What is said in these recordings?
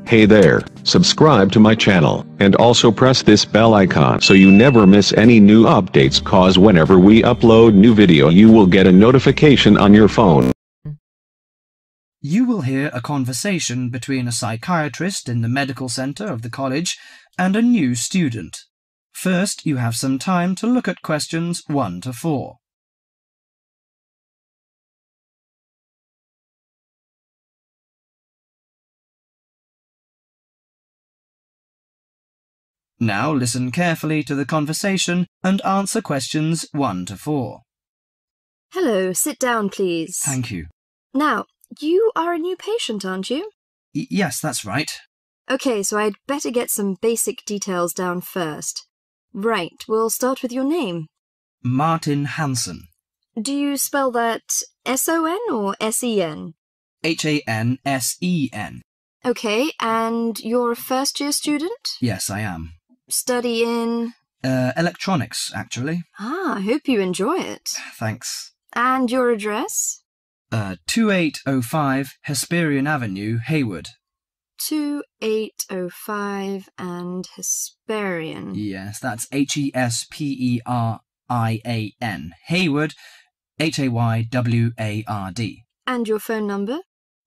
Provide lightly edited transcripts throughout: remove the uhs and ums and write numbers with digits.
Hey there, subscribe to my channel, and also press this bell icon so you never miss any new updates, cause whenever we upload new video you will get a notification on your phone. You will hear a conversation between a psychiatrist in the medical center of the college and a new student. First, you have some time to look at questions 1 to 4. Now listen carefully to the conversation and answer questions 1 to 4. Hello, sit down, please. Thank you. Now, you are a new patient, aren't you? Yes, that's right. Okay, so I'd better get some basic details down first. Right, we'll start with your name. Martin Hansen. Do you spell that S-O-N or S-E-N? Hansen. Okay, and you're a first-year student? Yes, I am. Study in? Electronics, actually. I hope you enjoy it. Thanks. And your address? 2805 Hesperian Avenue, Hayward. 2805 and Hesperian. Yes, that's Hesperian. Hayward, Hayward. And your phone number?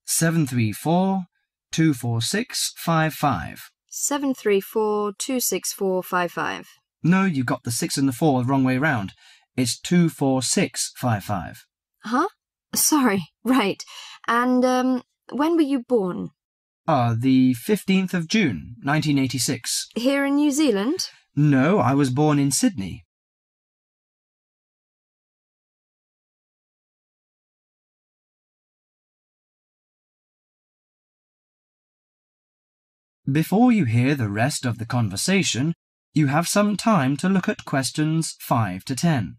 734-246-55. 734-264-55. No, you got the 6 and the 4 the wrong way round. It's 24655. Huh? Sorry, right. And, when were you born? The 15th of June, 1986. Here in New Zealand? No, I was born in Sydney. Before you hear the rest of the conversation, you have some time to look at questions 5 to 10.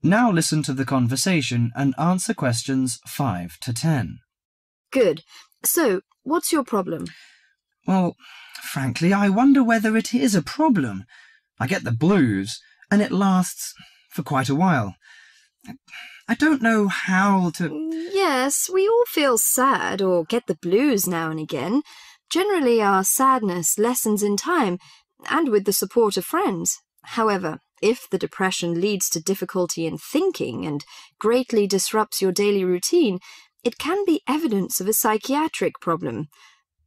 Now listen to the conversation and answer questions 5 to 10. Good. So, what's your problem? Well, frankly, I wonder whether it is a problem. I get the blues, and it lasts for quite a while. I don't know how to... Yes, we all feel sad or get the blues now and again. Generally, our sadness lessens in time, and with the support of friends. However, if the depression leads to difficulty in thinking and greatly disrupts your daily routine, it can be evidence of a psychiatric problem.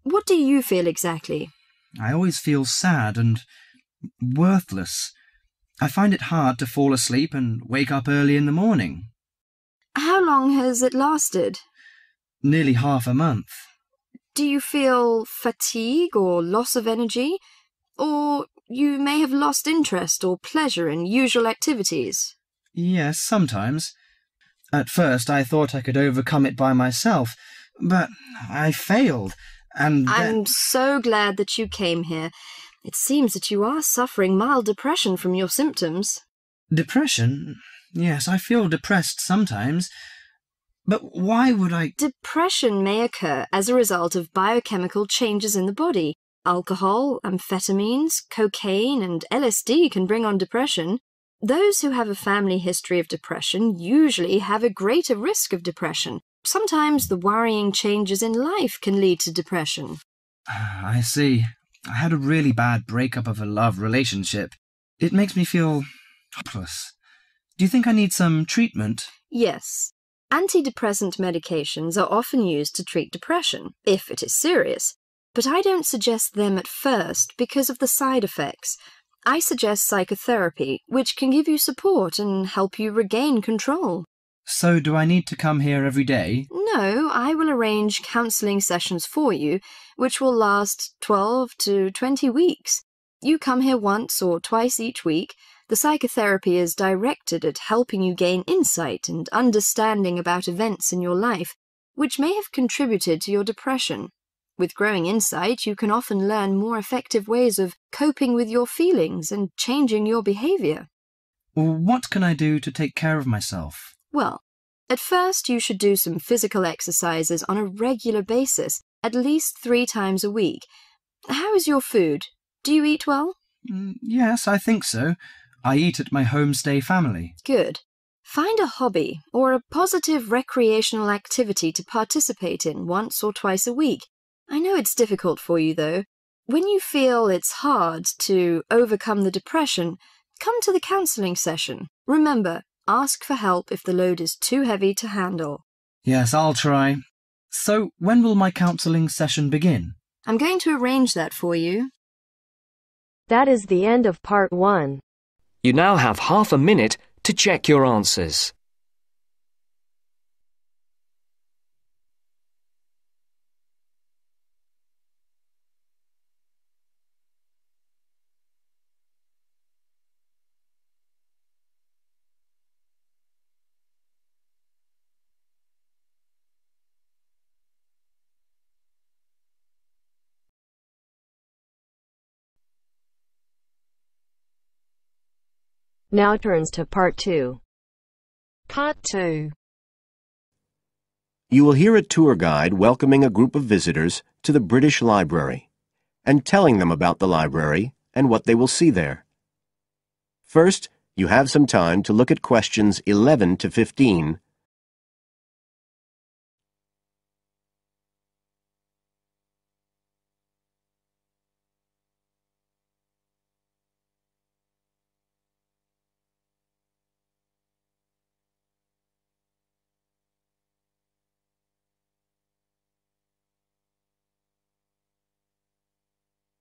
What do you feel exactly? I always feel sad and worthless. I find it hard to fall asleep and wake up early in the morning. How long has it lasted? Nearly half a month. Do you feel fatigue or loss of energy? Or you may have lost interest or pleasure in usual activities? Yes, sometimes. At first I thought I could overcome it by myself, but I failed, and I'm so glad that you came here. It seems that you are suffering mild depression from your symptoms. Depression? Yes, I feel depressed sometimes. But why would I... Depression may occur as a result of biochemical changes in the body. Alcohol, amphetamines, cocaine, and LSD can bring on depression. Those who have a family history of depression usually have a greater risk of depression. Sometimes the worrying changes in life can lead to depression. I see. I had a really bad breakup of a love relationship. It makes me feel hopeless. Do you think I need some treatment? Yes. Antidepressant medications are often used to treat depression, if it is serious. But I don't suggest them at first because of the side effects. I suggest psychotherapy, which can give you support and help you regain control. So do I need to come here every day? No, I will arrange counselling sessions for you, which will last 12 to 20 weeks. You come here once or twice each week. The psychotherapy is directed at helping you gain insight and understanding about events in your life, which may have contributed to your depression. With growing insight, you can often learn more effective ways of coping with your feelings and changing your behaviour. What can I do to take care of myself? Well, at first you should do some physical exercises on a regular basis, at least 3 times a week. How is your food? Do you eat well? Yes, I think so. I eat at my homestay family. Good. Find a hobby or a positive recreational activity to participate in once or twice a week. I know it's difficult for you, though. When you feel it's hard to overcome the depression, come to the counselling session. Remember, ask for help if the load is too heavy to handle. Yes, I'll try. So, when will my counselling session begin? I'm going to arrange that for you. That is the end of part 1. You now have half a minute to check your answers. Now turns to part 2. Part 2. You will hear a tour guide welcoming a group of visitors to the British Library and telling them about the library and what they will see there. First, you have some time to look at questions 11 to 15.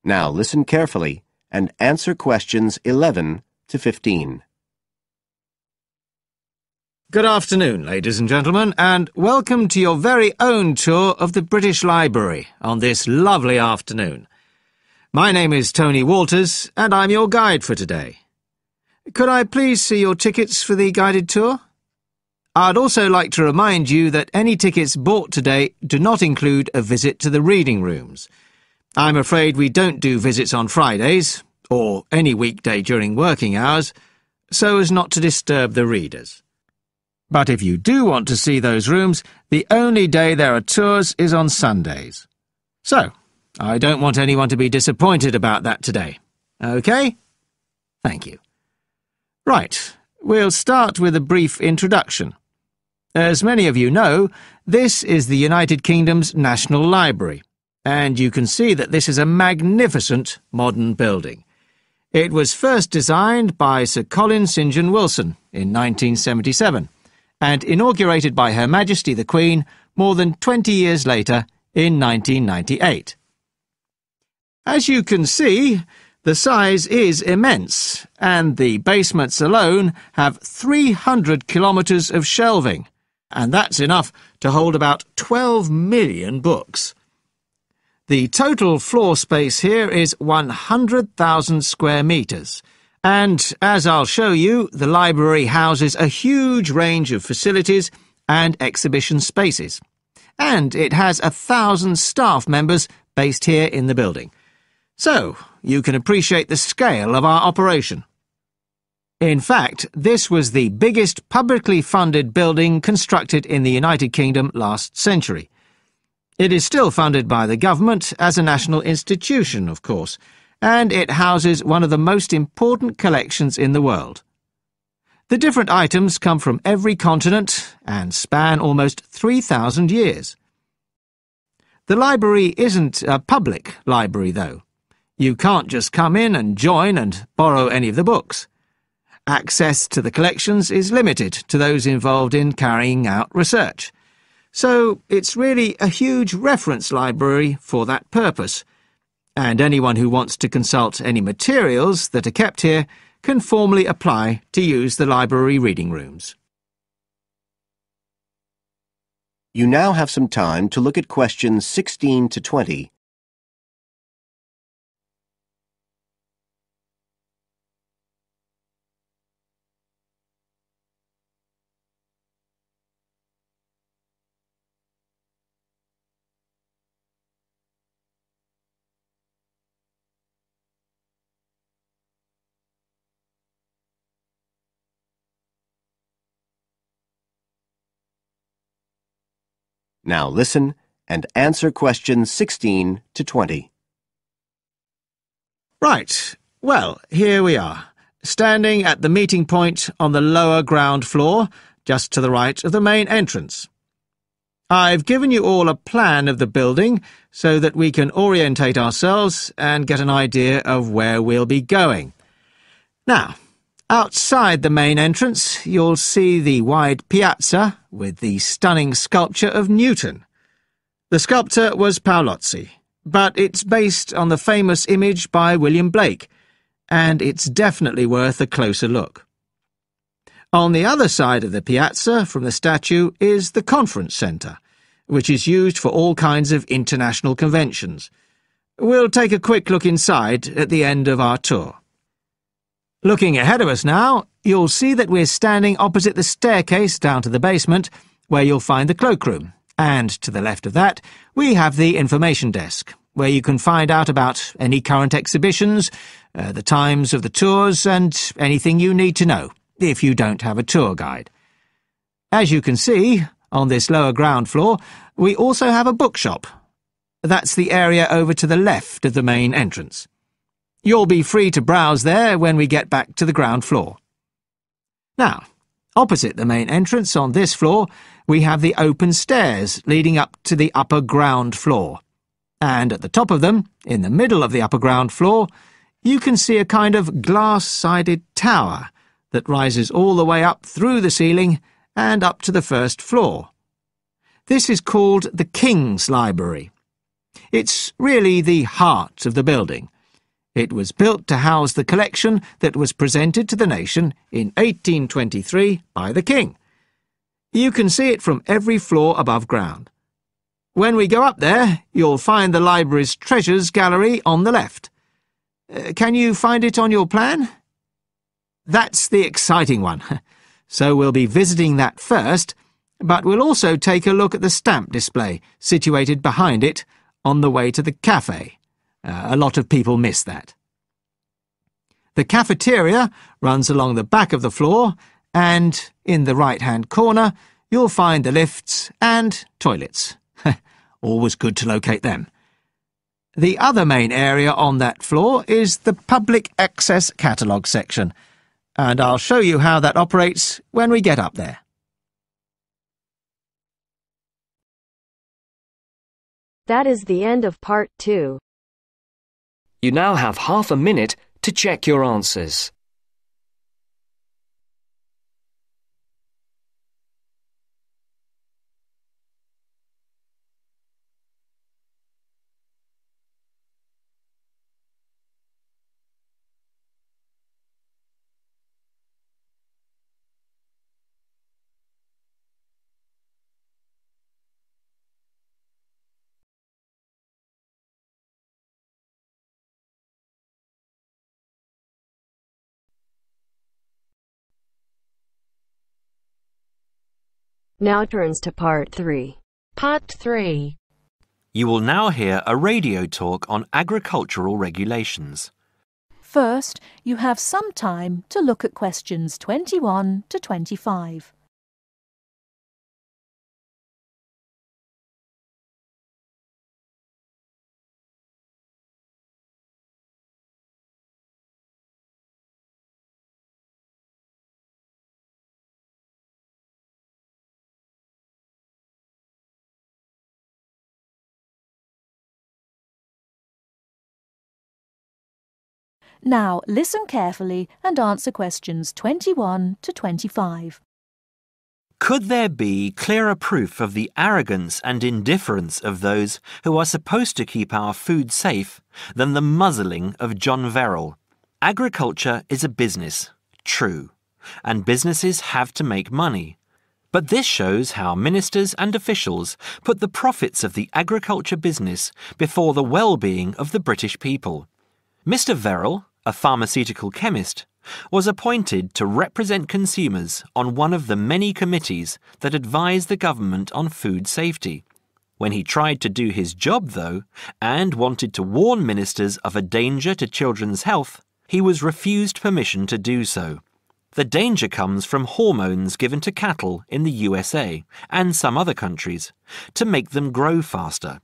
Now listen carefully and answer questions 11 to 15. Good afternoon, ladies and gentlemen, and welcome to your very own tour of the British Library on this lovely afternoon. My name is Tony Walters, and I'm your guide for today. Could I please see your tickets for the guided tour? I'd also like to remind you that any tickets bought today do not include a visit to the reading rooms. I'm afraid we don't do visits on Fridays, or any weekday during working hours, so as not to disturb the readers. But if you do want to see those rooms, the only day there are tours is on Sundays. So, I don't want anyone to be disappointed about that today. OK? Thank you. Right, we'll start with a brief introduction. As many of you know, this is the United Kingdom's National Library, and you can see that this is a magnificent modern building. It was first designed by Sir Colin St. John Wilson in 1977, and inaugurated by Her Majesty the Queen more than 20 years later in 1998. As you can see, the size is immense, and the basements alone have 300 kilometres of shelving, and that's enough to hold about 12 million books. The total floor space here is 100,000 square metres, and, as I'll show you, the library houses a huge range of facilities and exhibition spaces. And it has 1,000 staff members based here in the building. So, you can appreciate the scale of our operation. In fact, this was the biggest publicly funded building constructed in the United Kingdom last century. It is still funded by the government as a national institution, of course, and it houses one of the most important collections in the world. The different items come from every continent and span almost 3,000 years. The library isn't a public library, though. You can't just come in and join and borrow any of the books. Access to the collections is limited to those involved in carrying out research. So it's really a huge reference library for that purpose, and anyone who wants to consult any materials that are kept here can formally apply to use the library reading rooms. You now have some time to look at questions 16 to 20. Now listen and answer questions 16 to 20. Right, well, here we are, standing at the meeting point on the lower ground floor, just to the right of the main entrance. I've given you all a plan of the building so that we can orientate ourselves and get an idea of where we'll be going. Now, outside the main entrance, you'll see the wide piazza with the stunning sculpture of Newton. The sculptor was Paolozzi, but it's based on the famous image by William Blake, and it's definitely worth a closer look. On the other side of the piazza from the statue is the conference centre, which is used for all kinds of international conventions. We'll take a quick look inside at the end of our tour. Looking ahead of us now, you'll see that we're standing opposite the staircase down to the basement, where you'll find the cloakroom, and to the left of that, we have the information desk, where you can find out about any current exhibitions, the times of the tours, and anything you need to know, if you don't have a tour guide. As you can see, on this lower ground floor, we also have a bookshop. That's the area over to the left of the main entrance. You'll be free to browse there when we get back to the ground floor. Now, opposite the main entrance on this floor, we have the open stairs leading up to the upper ground floor. And at the top of them, in the middle of the upper ground floor, you can see a kind of glass-sided tower that rises all the way up through the ceiling and up to the first floor. This is called the King's Library. It's really the heart of the building. It was built to house the collection that was presented to the nation in 1823 by the King. You can see it from every floor above ground. When we go up there, you'll find the library's treasures gallery on the left. Can you find it on your plan? That's the exciting one. So we'll be visiting that first, but we'll also take a look at the stamp display situated behind it on the way to the cafe. A lot of people miss that. The cafeteria runs along the back of the floor, and in the right-hand corner you'll find the lifts and toilets. Always good to locate them. The other main area on that floor is the public access catalogue section, and I'll show you how that operates when we get up there. That is the end of part 2. You now have half a minute to check your answers. Now turns to part 3. Part 3. You will now hear a radio talk on agricultural regulations. First, you have some time to look at questions 21 to 25. Now, listen carefully and answer questions 21 to 25. Could there be clearer proof of the arrogance and indifference of those who are supposed to keep our food safe than the muzzling of John Verrill? Agriculture is a business, true, and businesses have to make money. But this shows how ministers and officials put the profits of the agriculture business before the well-being of the British people. Mr. Verrill, a pharmaceutical chemist, was appointed to represent consumers on one of the many committees that advise the government on food safety. When he tried to do his job, though, and wanted to warn ministers of a danger to children's health, he was refused permission to do so. The danger comes from hormones given to cattle in the USA and some other countries to make them grow faster.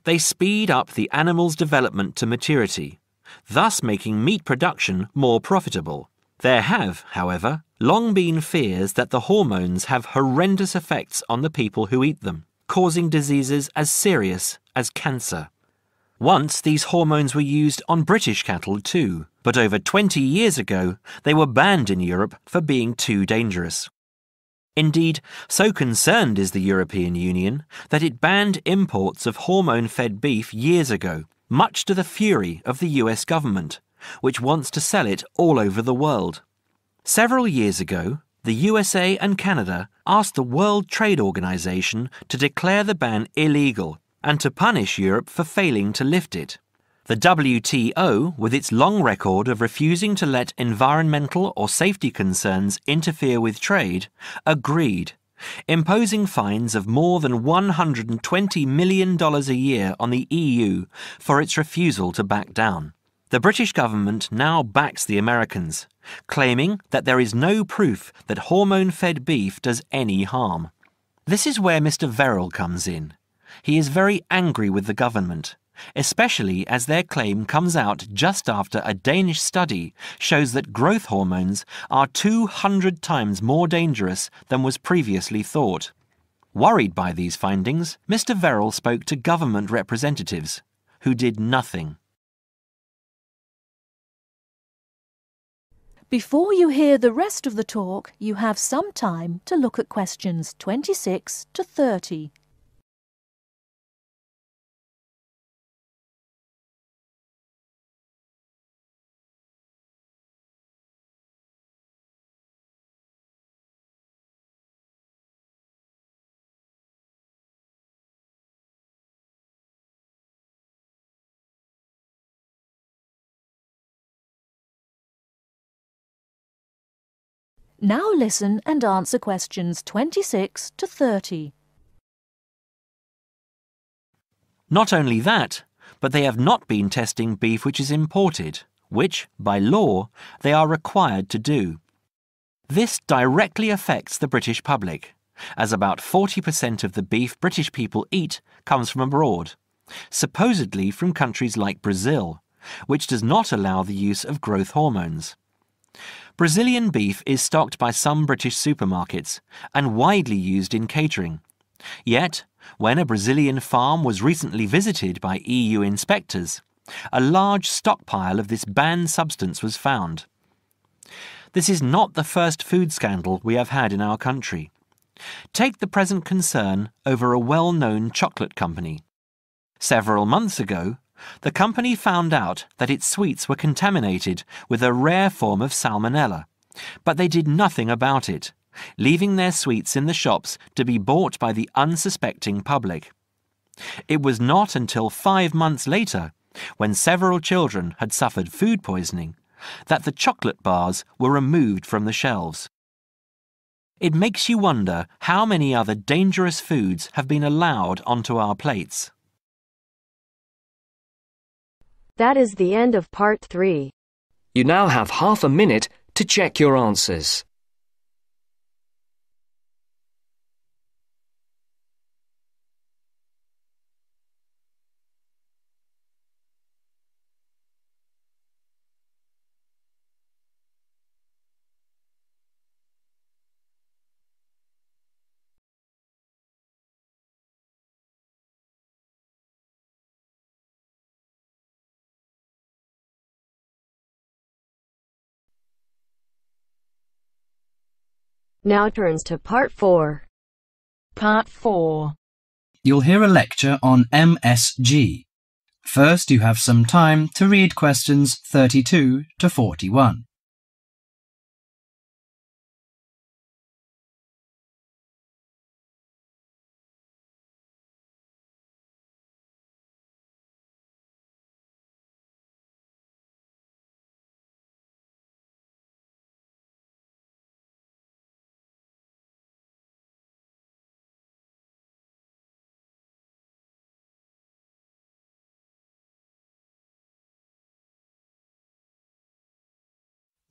They speed up the animal's development to maturity, thus making meat production more profitable. There have, however, long been fears that the hormones have horrendous effects on the people who eat them, causing diseases as serious as cancer. Once these hormones were used on British cattle too, but over 20 years ago they were banned in Europe for being too dangerous. Indeed, so concerned is the European Union that it banned imports of hormone-fed beef years ago, much to the fury of the US government, which wants to sell it all over the world. Several years ago, the USA and Canada asked the World Trade Organization to declare the ban illegal and to punish Europe for failing to lift it. The WTO, with its long record of refusing to let environmental or safety concerns interfere with trade, agreed, imposing fines of more than $120 million a year on the EU for its refusal to back down. The British government now backs the Americans, claiming that there is no proof that hormone-fed beef does any harm. This is where Mr. Verrill comes in. He is very angry with the government, especially as their claim comes out just after a Danish study shows that growth hormones are 200 times more dangerous than was previously thought. Worried by these findings, Mr. Verrill spoke to government representatives, who did nothing. Before you hear the rest of the talk, you have some time to look at questions 26 to 30. Now listen and answer questions 26 to 30. Not only that, but they have not been testing beef which is imported, which, by law, they are required to do. This directly affects the British public, as about 40% of the beef British people eat comes from abroad, supposedly from countries like Brazil, which does not allow the use of growth hormones. Brazilian beef is stocked by some British supermarkets and widely used in catering. Yet, when a Brazilian farm was recently visited by EU inspectors, a large stockpile of this banned substance was found. This is not the first food scandal we have had in our country. Take the present concern over a well-known chocolate company. Several months ago, the company found out that its sweets were contaminated with a rare form of salmonella, but they did nothing about it, leaving their sweets in the shops to be bought by the unsuspecting public. It was not until 5 months later, when several children had suffered food poisoning, that the chocolate bars were removed from the shelves. It makes you wonder how many other dangerous foods have been allowed onto our plates. That is the end of part 3. You now have half a minute to check your answers. Now turns to part 4. Part 4. You'll hear a lecture on MSG. First, you have some time to read questions 32 to 41.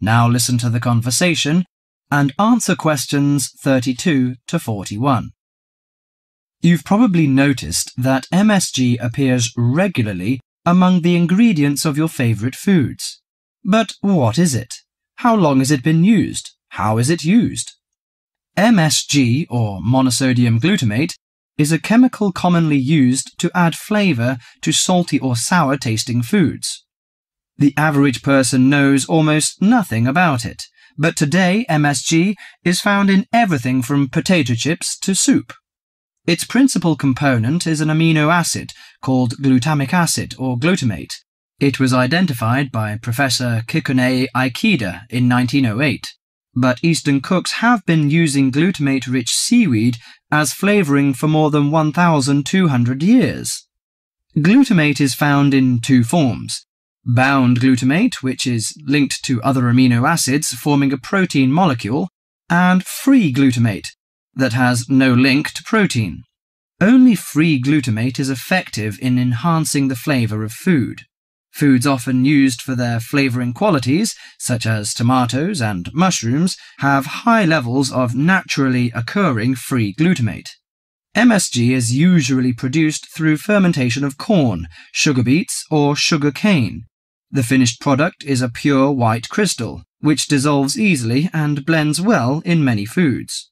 Now listen to the conversation and answer questions 32 to 41. You've probably noticed that MSG appears regularly among the ingredients of your favorite foods. But what is it? How long has it been used? How is it used? MSG, or monosodium glutamate, is a chemical commonly used to add flavor to salty or sour tasting foods. The average person knows almost nothing about it, but today MSG is found in everything from potato chips to soup. Its principal component is an amino acid called glutamic acid or glutamate. It was identified by Professor Kikuné Ikeda in 1908, but Eastern cooks have been using glutamate-rich seaweed as flavoring for more than 1,200 years. Glutamate is found in two forms: bound glutamate, which is linked to other amino acids forming a protein molecule, and free glutamate, that has no link to protein. Only free glutamate is effective in enhancing the flavor of food. Foods often used for their flavoring qualities, such as tomatoes and mushrooms, have high levels of naturally occurring free glutamate. MSG is usually produced through fermentation of corn, sugar beets, or sugar cane. The finished product is a pure white crystal, which dissolves easily and blends well in many foods.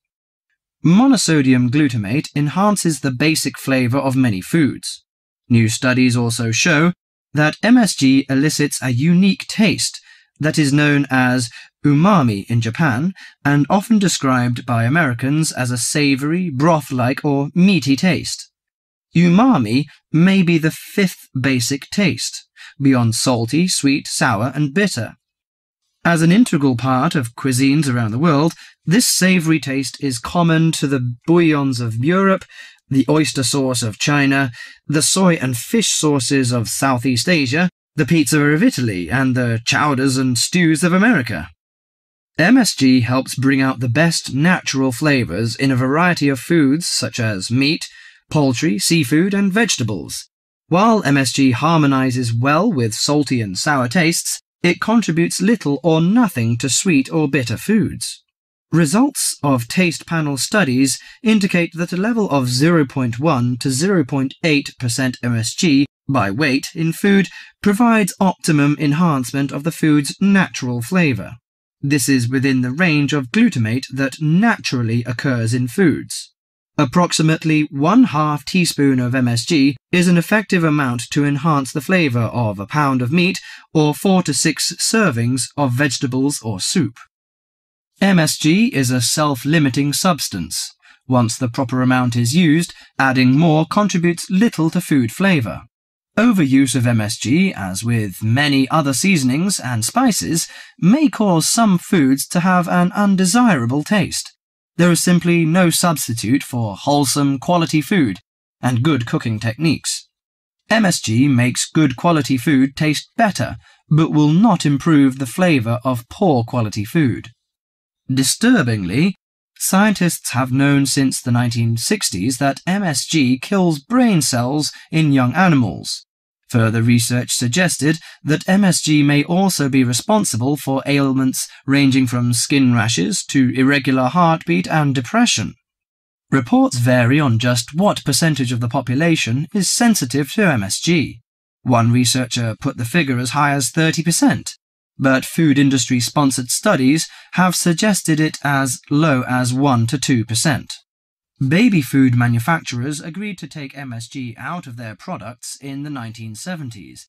Monosodium glutamate enhances the basic flavor of many foods. New studies also show that MSG elicits a unique taste that is known as umami in Japan and often described by Americans as a savory, broth-like or meaty taste. Umami may be the fifth basic taste, beyond salty, sweet, sour and bitter. As an integral part of cuisines around the world, this savory taste is common to the bouillons of Europe, the oyster sauce of China, the soy and fish sauces of Southeast Asia, the pizza of Italy, and the chowders and stews of America. MSG helps bring out the best natural flavors in a variety of foods such as meat, poultry, seafood, and vegetables. While MSG harmonizes well with salty and sour tastes, it contributes little or nothing to sweet or bitter foods. Results of taste panel studies indicate that a level of 0.1 to 0.8% MSG by weight in food provides optimum enhancement of the food's natural flavor. This is within the range of glutamate that naturally occurs in foods. Approximately 1/2 teaspoon of MSG is an effective amount to enhance the flavor of a pound of meat or 4 to 6 servings of vegetables or soup. MSG is a self-limiting substance. Once the proper amount is used, adding more contributes little to food flavor. Overuse of MSG, as with many other seasonings and spices, may cause some foods to have an undesirable taste. There is simply no substitute for wholesome quality food and good cooking techniques. MSG makes good quality food taste better, but will not improve the flavor of poor quality food. Disturbingly, scientists have known since the 1960s that MSG kills brain cells in young animals. Further research suggested that MSG may also be responsible for ailments ranging from skin rashes to irregular heartbeat and depression. Reports vary on just what percentage of the population is sensitive to MSG. One researcher put the figure as high as 30%. But food industry-sponsored studies have suggested it as low as 1 to 2%. Baby food manufacturers agreed to take MSG out of their products in the 1970s,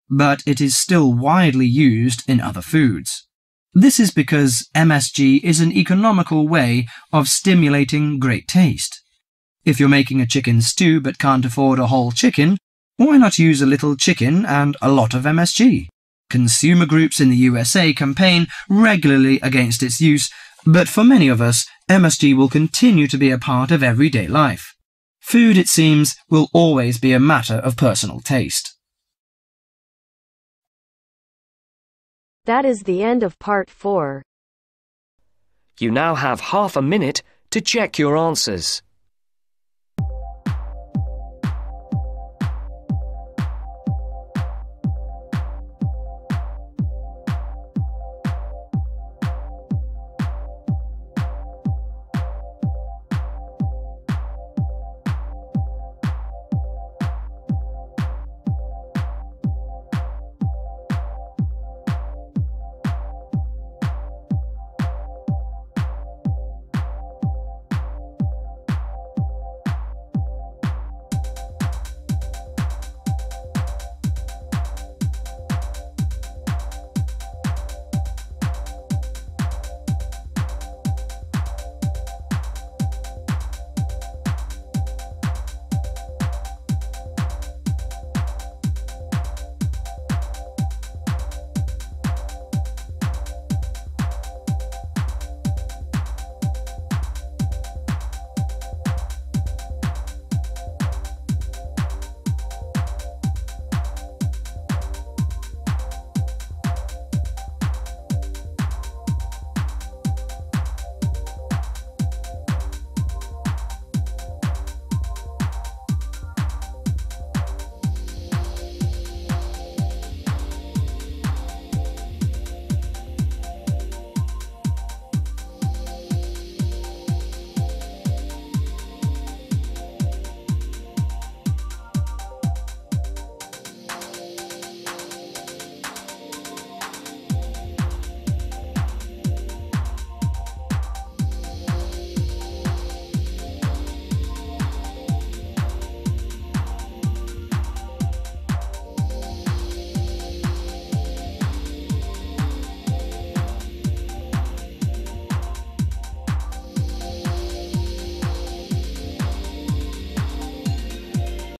but it is still widely used in other foods. This is because MSG is an economical way of stimulating great taste. If you're making a chicken stew but can't afford a whole chicken, why not use a little chicken and a lot of MSG? Consumer groups in the USA campaign regularly against its use, but for many of us, MSG will continue to be a part of everyday life. Food, it seems, will always be a matter of personal taste. That is the end of part 4. You now have half a minute to check your answers.